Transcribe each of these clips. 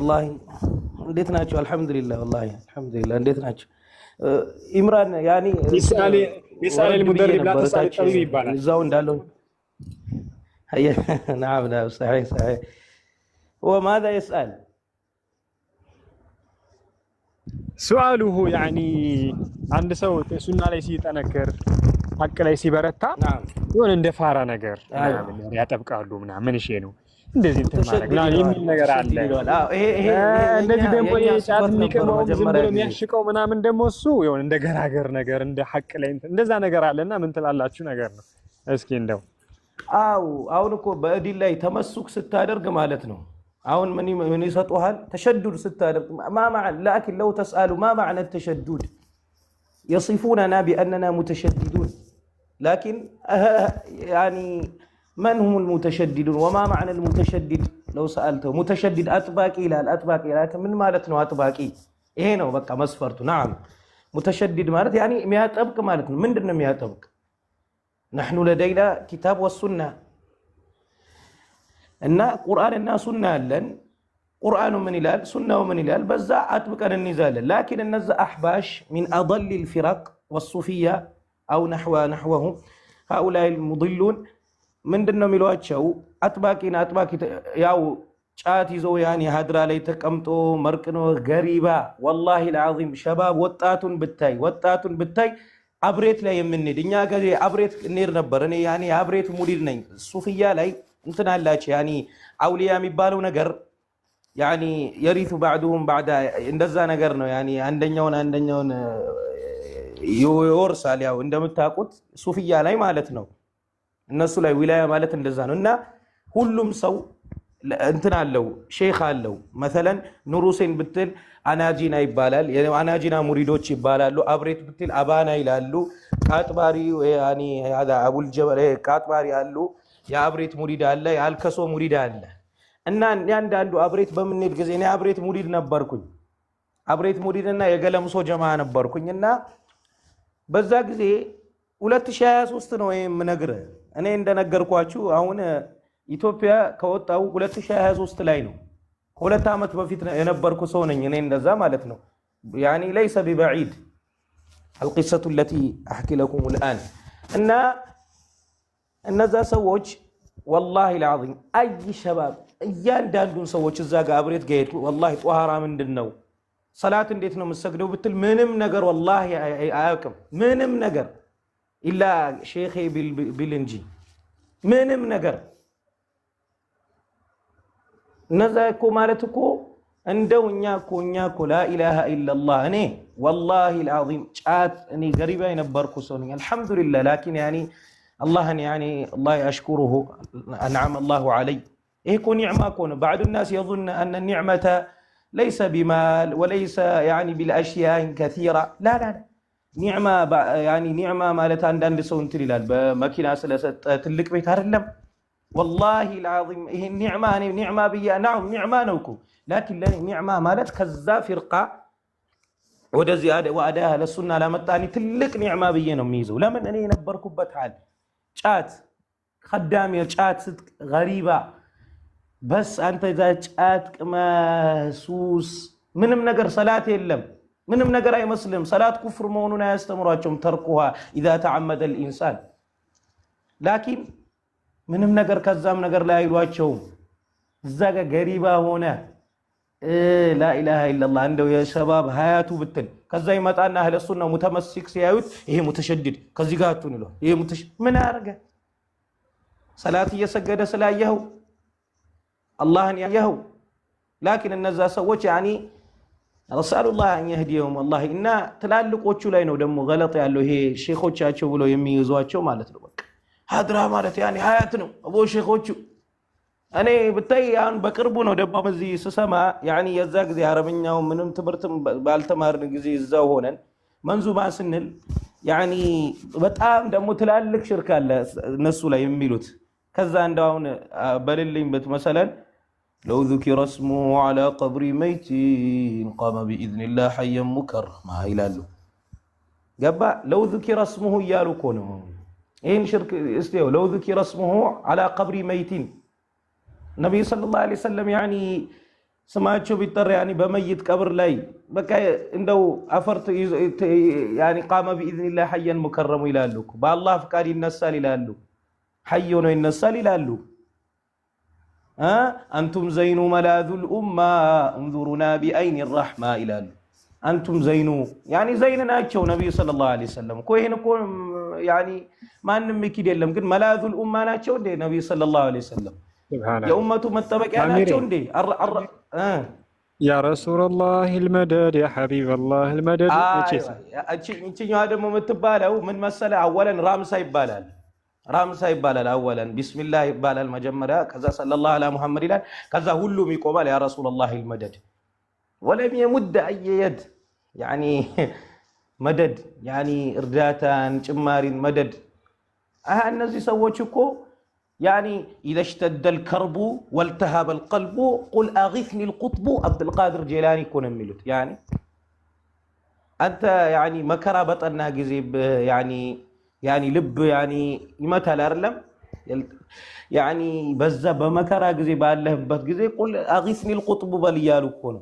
والله እንዴት ናችሁ? አልহামዱሊላህ والله አልহামዱሊላህ እንዴት ናችሁ? ኢምራን ያኒ يسأل المدرب لا تسأل الطبيب ይባላል እዛው እንዳለው نعم نعم صحيح صحيح وماذا يسأل سؤاله يعني عند ሰው ሱና ላይ ሲጠነክር ሐቅ ላይ ሲበረታ የሆነ እንደ ፋራ ነገር ያጠብቃሉ ምናምን እሺ ነው እንደዚህ ተማረክ ና የሚል ነገር አለ ይሄ እንደዚህ ደግሞ የጫት የሚቀመው ዝም ብሎ የሚያሽቀው ምናምን ደግሞ እሱ የሆነ እንደ ገራገር ነገር እንደ ሐቅ ላይ እንደዛ ነገር አለና ምን ትላላችሁ ነገር ነው እስኪ እንደው አሁን እኮ በእዲን ላይ ተመስክ ስታደርግ ማለት ነው አሁን ምን ይሰጡሃል ተሸዱድ ስታደርግ ما معنى لكن لو تسألوا ما معنى التشدد يصفوننا بأننا متشددون لكن يعني من هم المتشددون وما معنى المتشدد لو سألته متشدد أطباقي لا الأطباقي لكن من مالتنا أطباقي إيه نو بقى مسفرته نعم متشدد مالت يعني مئات أبق مالتنا من درنا مئات أبق نحن لدينا كتاب والسنة إن قرآن الناس سنة لن قرآن من إلال سنة ومن إلال بزا أطبق النزال لكن النزا أحباش من أضل الفرق والصوفية أو نحوهم هؤلاء المضلون ምንድነው የሚሏቸው አጥባቂና አጥባቂ ያው ጫት ይዞ ያኒ ሀድራ ላይ ተቀምጦ መርቅኖ ገሪባ والله العظيم شباب ወጣቱን ብታይ አብሬት ላይ የምንሄድ እኛ ከዚ አብሬት እንሄድ ነበር እኔ ያኒ አብሬት ሙዲድ ነኝ ሱፊያ ላይ እንትን አላችሁ ያኒ አውሊያ የሚባለው ነገር ያኒ يرث بعضهم بعد እንደዛ ነገር ነው ያኒ አንደኛውን ይወርሳል ያው እንደምታውቁት ሱፊያ ላይ ማለት ነው እነሱ ላይ ዊላያ ማለት እንደዛ ነው እና ሁሉም ሰው እንትን አለው ሼክ አለው مثلا ኑር ሁሴን ብትል አናጂና ይባላል የአናጂና ሙሪዶች ይባላሉ አብሬት ብትል አባና ይላሉ ቃጥባሪ ያኒ هذا አቡል ጀበል ቃጥባሪ አሉ የአብሬት ሙሪድ አለ የአልከሶ ሙሪድ አለ እና ያንዳንዱ አብሬት በምንሄድ ጊዜ እኔ አብሬት ሙሪድ ነበርኩኝ አብሬት ሙሪድና የገለምሶ ጀማ ነበርኩኝና በዛ ጊዜ 2023 ነው የምነግር እኔ እንደነገርኳችሁ አሁን ኢትዮጵያ ከወጣው 2023 ላይ ነው ከሁለት አመት በፊት የነበርኩ ሰው ነኝ እኔ እንደዛ ማለት ነው يعني ليس ببعيد القصه التي احكي لكم الان ان እነዛ ሰዎች والله العظيم اي شباب እያንዳንዱን ሰዎች እዛ ጋር አብሬት ጋር والله ጧሃራ ምንድነው ሰላት እንዴት ነው የምሰግደው ብትል ምንም ነገር والله አያውቅም ምንም ነገር إلا شيخي بالإنجي منم نجر نزاكو مالتكو عندو نياكو لا إله إلا الله أني والله العظيم شات أني قريبا ينبركو سوني الحمد لله لكن يعني الله يعني الله أشكره أنعم الله علي إيكو نعمة كون بعض الناس يظن أن النعمة ليس بمال وليس يعني بالأشياء كثيرة لا ኒዕማ ያኒ ኒዕማ ማለት አንዳንድ ሰው እንትን ይላል በመኪና ስለሰጠ ትልቅ ቤት አይደለም والله العظيم ይሄ ኒዕማ ብያ ነው ኒዕማ ነው እኮ لكن ኒዕማ ማለት ከዛ ፍርቃ ወደዚህ ወደ አህለ ሱና ለመጣኒ ትልቅ ኒዕማ ብዬ ነው የሚይዘው ለምን እኔ የነበርኩበት ሐል ጫት خدام ጫት غريባ بس አንተ ዛ ጫት ቅመሱስ ምንም ነገር ሰላት የለም ምንም ነገር አይመስልም ሰላት ኩፍር መሆኑን አያስተምሯቸውም ተርኩሃ اذا تعمد الانسان لكن ምንም ነገር ከዛም ነገር ላይ አይሏቸው እዛ ጋር ገሪባ ሆነ لا اله الا الله እንደው የሸባብ ሀያቱ ብትል ከዛ ይመጣና አህለ ሱና ሙተመሲክ ሲያዩት ይሄ ሙተሸድድ ከዚህ ጋር አቱን ይለው ይሄ ምን አረገ ሰላት እየሰገደ ስላየው አላህን ያየው لكن እነዛ ሰዎች يعني رسول الله ان يهديهم والله ان ትላልቆቹ ላይ ነው ደግሞ ገለጥ ያለው ይሄ ሼኾቻቸው ብለው የሚይዟቸው ማለት ነው በቃ ሀድራ ማለት ያኒ ሀያት ነው አቦ ሼኾቹ እኔ ብታይ ያን በቅርቡ ነው ደግሞ በዚህ ስሰማ ያኒ የዛ ጊዜ አረብኛው ምንም ትምርትም ባልተማርን ጊዜ እዛው ሆነን መንዙማ ስንል ያኒ በጣም ደግሞ ትላልቅ ሽርክ አለ እነሱ ላይ የሚሉት ከዛ እንደውን በልልኝ በተመሰለን لو ذكر اسمه على قبر ميت قام بإذن الله حيا مكرما ይላሉ ገባ لو ذكر اسمه እያሉ እኮ ነው ይሄን ሽርክ እስቲው لو ذكر اسمه على قبر ميت النبي صلى الله عليه وسلم يعني ስማቸው ቢጠራ ያኒ በመይት ቀብር ላይ በቃ እንደው አፈርት ያኒ ቃመ ቢኢዝኒላህ ሐየን ሙከረሙ ይላሉ እኮ በአላህ ፍቃድ ይነሳል ይላሉ ሐይ ሆኖ ይነሳል ይላሉ አንቱም ዘይኑ መላዙል ኡማ እንዙሩና ቢአይኒ الرحማ ይላሉ አንቱም ዘይኑ ያኒ ዘይን ናቸው ነብዩ ሰለላሁ ዐለይሂ ወሰለም እኮ ይሄን እኮ ያኒ ማንንም ምኪድ የለም ግን መላዙል ኡማ ናቸው እንዴ ነብዩ ሰለላሁ ዐለይሂ ወሰለም የኡመቱ መጠበቂያ ናቸው እንዴ ያ ረሱላህ المدد يا حبيب الله المدد እቺኛዋ ደግሞ የምትባለው ምን መሰለ አወለን ራምሳ ይባላል አወለን ቢስሚላህ ይባላል መጀመሪያ ከዛ ሰለላሁ ዐላ ሙሐመድ ይላል ከዛ ሁሉም ይቆማል ያ ረሱላህ المدد ولم يمد اي يد يعني مدد يعني እርዳታን ጭማሪን መደድ እነዚህ ሰዎች እኮ يعني إذا اشتد الكرب والتهب القلب قل أغثني القطب عبد القادر جيلاني كون ميلوت أنت يعني مكرا بطنا جزيب يعني لب يعني يمتى الأرلم يعني بزا بمكرا جزيب الله بس جزيب قل أغثني القطب بليالو كون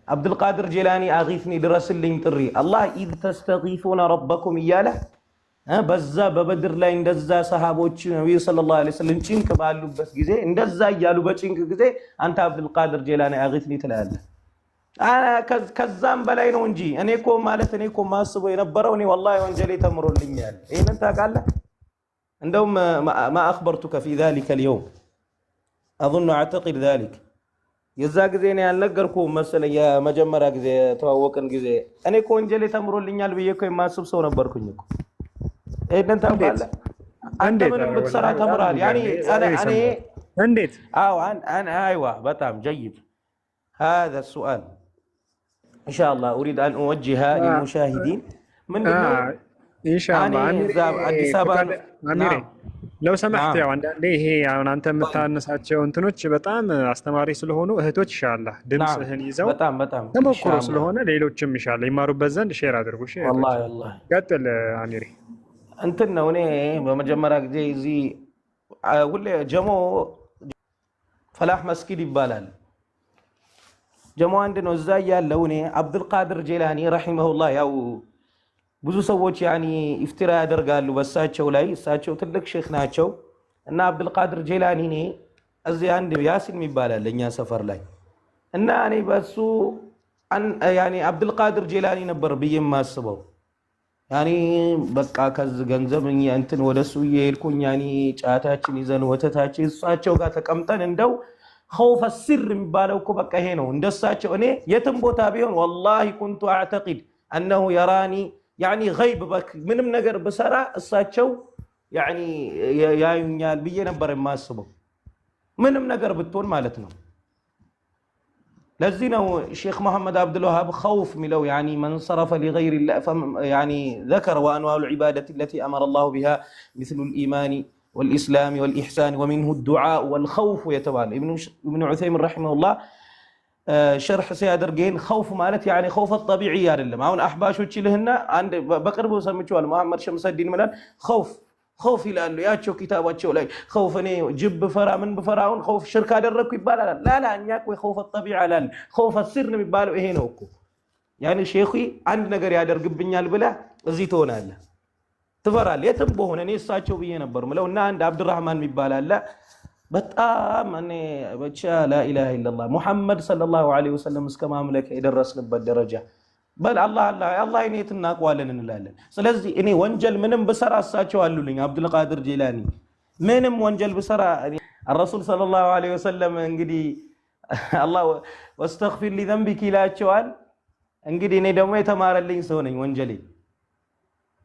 عبد القادر جيلاني أغثني درسل لي تري الله إذ تستغيثون ربكم إياله በዛ በበድር ላይ እንደዛ ሰሃቦች ነብዩ ሰለላሁ ዐለይሂ ወሰለም ጭንቅ ባሉበት ጊዜ እንደዛ ያሉ በጭንቅ ጊዜ አንተ አብዱል ቃድር ጀላኒ አግثኒ ትላለህ ከዛም በላይ ነው እንጂ እኔ እኮ ማስበው የነበረው እኔ والله ወንጀሌ ተምሮልኛል ይሄንን ታውቃለህ እንደውም ما اخبرتك في ذلك اليوم اظن اعتقد ذلك የዛ ጊዜ ነው ያልነገርኩህ መሰለኝ የመጀመሪያ ጊዜ ተዋወቅን ጊዜ እኔ እኮ ወንጀሌ ተምሮልኛል ብዬ እኮ የማስብ ሰው ነበርኩኝ እኮ ايدن تقول انت من بتسرع تمرال يعني انا انديت انا ايوه بتام جيد هذا السؤال ان شاء الله اريد ان اوجهها للمشاهدين من ان شاء الله አዲስ አበባ لو سمحت ያው አንዳንዴ ይሄ አሁን አንተ የምታነሳቸው እንትኖች በጣም አስተማሪ ስለሆኑ እህቶች ኢንሻአላህ ድምጽህን ይዘው በጣም ተሞክሮ ስለሆነ ሌሎችም ኢንሻአላህ ይማሩበት ዘንድ ሼር አድርጉ والله ቀጥል አሚሪ እንትን ነው እኔ በመጀመሪያ ጊዜ እዚህ ሁሌ ጀሞ ፈላህ መስጊድ ይባላል ጀሞ አንድ ነው እዛ ያለው እኔ አብዱል ቃድር ጀላኒ ረሂመሁላህ ያው ብዙ ሰዎች ያኒ ኢፍቲራ ያደርጋሉ በሳቸው ላይ እሳቸው ትልቅ ሼክ ናቸው እና አብዱል ቃድር ጀላኒ እኔ እዚህ አንድ ያሲን ይባላል ለኛ ሰፈር ላይ እና እኔ በሱ ያኒ አብዱል ቃድር ጀላኒ ነበር ብዬ ማስበው ያኒ በቃ ከዝ ገንዘብ እንትን ወደሱ ይሄልኩኝ ያኒ ጫታችን ይዘን ወተታችን እሳቸው ጋር ተቀምጠን እንደው خوف السر የሚባለው እኮ በቃ ይሄ ነው እንደሳቸው እኔ የትም ቦታ ቢሆን والله كنت اعتقد انه يراني يعني غيب بك ምንም ነገር በሰራ እሳቸው يعني ያዩኛል ብዬ ነበር የማስበው ምንም ነገር ብትሆን ማለት ነው لذي ነው الشيخ محمد عبد الوهاب خوف ملو يعني من صرف لغير الله يعني ذكر وانواع العباده التي امر الله بها مثل الايمان والاسلام والاحسان ومنه الدعاء والخوف يتبال ابن عثيمين رحمه الله شرح سيادرجين خوف مالت يعني خوف الطبيعي አይደለም አሁን አህባሾች ይልህና አንድ በቅርቡ ሰምቼዋል መሐመድ ሸምሰ ዲን ማለት خوف ይላሉ ያቸው ኪታባቸው ላይ خوف እኔ ጅብ ፈራ ምን በፈራውን خوف ሽርክ አደረኩ ይባላል لا እኛ እኮ خوف الطبيعي አላል خوف السر የሚባለው ይሄ ነው እኮ يعني ሼኺ አንድ ነገር ያደርግብኛል ብለ እዚህ ትሆናለህ ትፈራለህ የትም በሆነ እኔ እሳቸው ብዬ ነበር ምለውና አንድ አብዱራህማን ይባላል በጣም እኔ ብቻ لا اله الا الله محمد صلى الله عليه وسلم እስከ ማምለክ የደረስንበት ደረጃ በል አላህ እኔ ትናቀዋለን እንላለን ስለዚህ እኔ ወንጀል ምንም በሰራ እሳቸው አሉልኝ አብዱል ቃድር ጀላኒ ምንም ወንጀል በሰራ الرسول صلى الله عليه وسلم እንግዲህ አላህ واستغفر لذنبك ይላቸዋል እንግዲህ እኔ ደግሞ የተማረልኝ ሰው ነኝ ወንጀሌ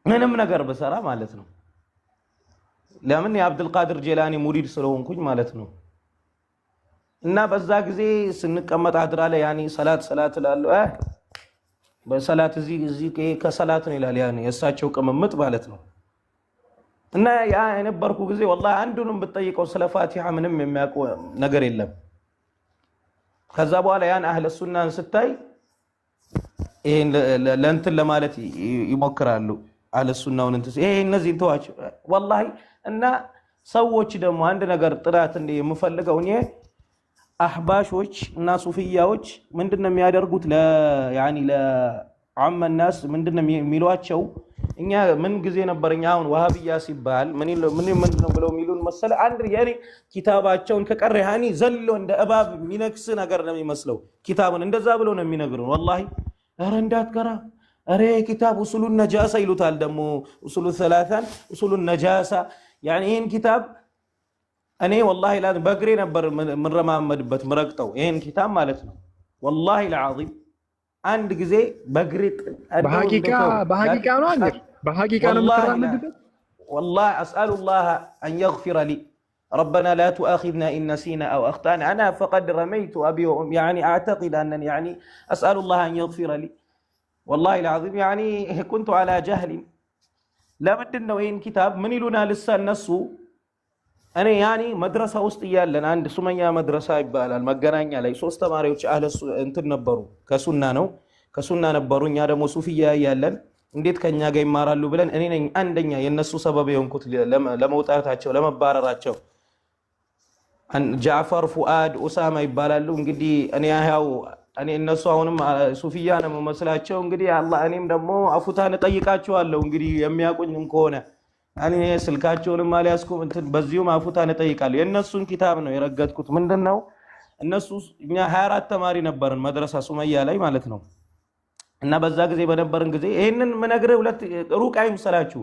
ምንም ነገር በሰራ ማለት ነው ለምን የአብዱል ቃድር ጀላኒ ሙሪድ ስለሆንኩኝ ማለት ነው እና በዛ ጊዜ ስንቀመጥ አድራ ላይ ያኒ ሰላት ላለው በሰላት እዚህ ከሰላት ነው ይላል ያኒ የሳቸው ቅምምጥ ማለት ነው እና ያ የነበርኩ ጊዜ والله አንዱንም ብትጠይቀው ስለ ፋቲሃ ምንም የሚያውቁ ነገር የለም ከዛ በኋላ ያን አህለ ሱናን ስታይ ይሄን ለእንትን ለማለት ይሞክራሉ አህለ ሱናውን እንትን ይሄ እነዚህ ተዋቸው والله እና ሰዎች ደግሞ አንድ ነገር ጥራት እንደ የምፈልገው እኔ አህባሾች እና ሱፊያዎች ምንድነው የሚያደርጉት ያኒ ለዓመ الناس ምንድነው የሚሏቸው እኛ ምን ጊዜ ነበርኛ አሁን ወሃቢያ ሲባል ምንድነው ብለው የሚሉን መሰለ አንድ ያኒ ኪታባቸውን ከቀረ ያኒ ዘሎ እንደ እባብ የሚነክስ ነገር ነው የሚመስለው ኪታቡን እንደዛ ብሎ ነው የሚነግሩን ወላሂ ኧረ እንዳትቀራ ኧረ ኪታብ ኡሱሉ ነጃሳ ይሉታል ደግሞ ኡሱሉ ثلاثን ኡሱሉ ነጃሳ ያኒ ይሄን ኪታብ እኔ ወላሂ ላ በግሬ ነበር ምንረማመድበት ምረቅጠው ይሄን ኪታብ ማለት ነው ወላሂ العظيم አንድ ጊዜ በግሬ በሐቂቃ ነው አንገር በሐቂቃ ነው ምትራመድበት والله اسال الله ان يغفر لي ربنا لا تؤاخذنا ان نسينا او اخطانا انا فقد رميت ابي وامي يعني اعتقد انني يعني اسال الله ان يغفر لي والله العظيم يعني كنت على جهل لمدن ነው ይሄን ኪታብ ምን ይሉናል እነሱ እኔ ያኒ መድረሳ ውስጥ ይያለን አንድ ሱመኛ መድረሳ ይባላል መገናኛ ላይ ሶስት ተማሪዎች አህለሱ እንትን ነበሩ ከሱና ነበሩ እኛ ደግሞ ሱፊያ ይያለን እንዴት ከኛ ጋር ይማራሉ ብለን እኔ ነኝ አንደኛ የነሱ ሰበብ የሆንኩት ለመውጣታቸው ለመባረራቸው ጃዕፈር ፉአድ ኡሳማ ይባላሉ እንግዲህ እኔ እነሱ አሁንም ሱፊያ ነው መስላቸው እንግዲህ አላህ እኔም ደግሞ አፉታን ጠይቃቸዋለሁ እንግዲህ የሚያቁኝም ከሆነ እኔ ስልካቸውንም አልያዝኩም እንትን በዚሁም አፉታን ጠይቃለሁ የነሱን ኪታብ ነው የረገጥኩት ምንድነው እነሱ እኛ 24 ተማሪ ነበርን መድረሳ ሱመያ ላይ ማለት ነው እና በዛ ጊዜ በነበርን ጊዜ ይሄንን ምነግርህ ሩቅ አይምሰላችሁ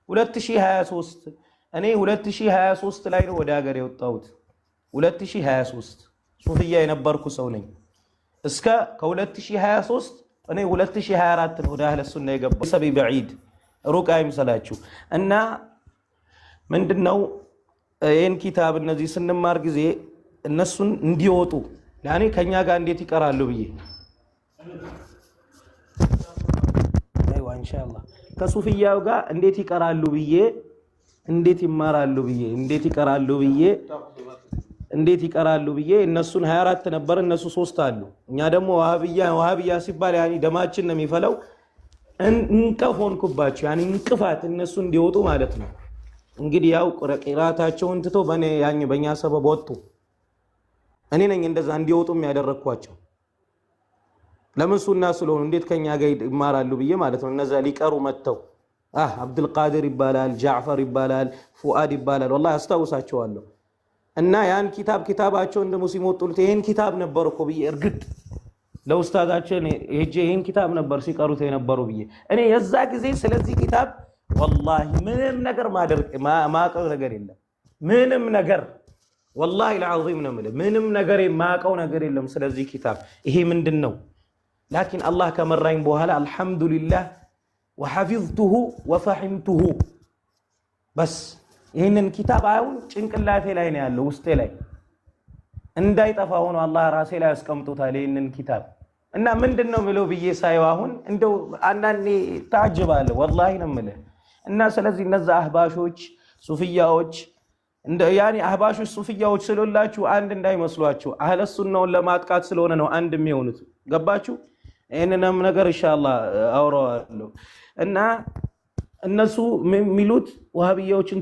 2023 እኔ 2023 ላይ ነው ወደ ሀገር የወጣሁት 2023 ሱፊያ የነበርኩ ሰው ነኝ እስከ ከ2023 እኔ 2024 ነው ወደ አህለ ሱና የገባው ሰቢ بعيد ሩቅ አይምሰላችሁ እና ምንድነው ይሄን ኪታብ እነዚህ ስንማር ጊዜ እነሱን እንዲወጡ ያኔ ከኛ ጋር እንዴት ይቀራሉ ብዬ አይዋ ኢንሻአላህ ከሱፊያው ጋር እንዴት ይቀራሉ ብዬ እንዴት ይማራሉ ብዬ እንዴት ይቀራሉ ብዬ እነሱን 24 ነበር እነሱ 3 አሉ እኛ ደግሞ ወሃቢያ ሲባል ያኒ ደማችን ነው የሚፈለው እንቀፎንኩባቸው ያኒ እንቅፋት እነሱ እንዲወጡ ማለት ነው እንግዲህ ያው ቂራታቸውን ትተው በእኛ ሰበብ ወጡ እኔ ነኝ እንደዛ እንዲወጡ የሚያደርኳቸው ለምን ሱና ስለሆኑ እንዴት ከኛ ጋር ይማራሉ ብዬ ማለት ነው እነዛ ሊቀሩ መተው አብዱል ቃድር ይባላል ጃዕፈር ይባላል ፉአድ ይባላል والله አስተዋውሳቸዋለሁ እና ያን ኪታባቸው እንደ ሙስሊም ወጡት ይሄን ኪታብ ነበር እኮ ብዬ እርግጥ ለኡስታዛችን ሄጄ ይሄን ኪታብ ነበር ሲቀሩት የነበሩ ብዬ እኔ የዛ ጊዜ ስለዚህ ኪታብ والله ምንም ነገር ማቀው ነገር የለም ምንም ነገር والله العظيم ነው ማለት ምንም ነገር ማቀው ነገር የለም ስለዚህ ኪታብ ይሄ ምንድነው لكن الله ከመራኝ በኋላ አልহামዱሊላህ وحفظته وفهمته بس ይሄንን ኪታብ አሁን ጭንቅላቴ ላይ ነው ያለው ውስጤ ላይ እንዳይጠፋ ሆኖ አላህ ራሴ ላይ አስቀምጦታል ይሄንን ኪታብ እና ምንድነው ምለው ብዬ ሳይው አሁን እንደው አንዳንዴ ታጅባለሁ والله ነው ማለት እና ስለዚህ እነዛ አህባሾች ሱፊያዎች እንደ ያኒ አህባሾች ሱፊያዎች ስለላችሁ አንድ እንዳይመስሏችሁ አህለ ሱናውን ለማጥቃት ስለሆነ ነው አንድ የሚሆኑት ገባችሁ ይሄንንም ነገር ኢንሻአላህ አውራዋለሁ እና እነሱ ሚሉት ወሃቢያዎችን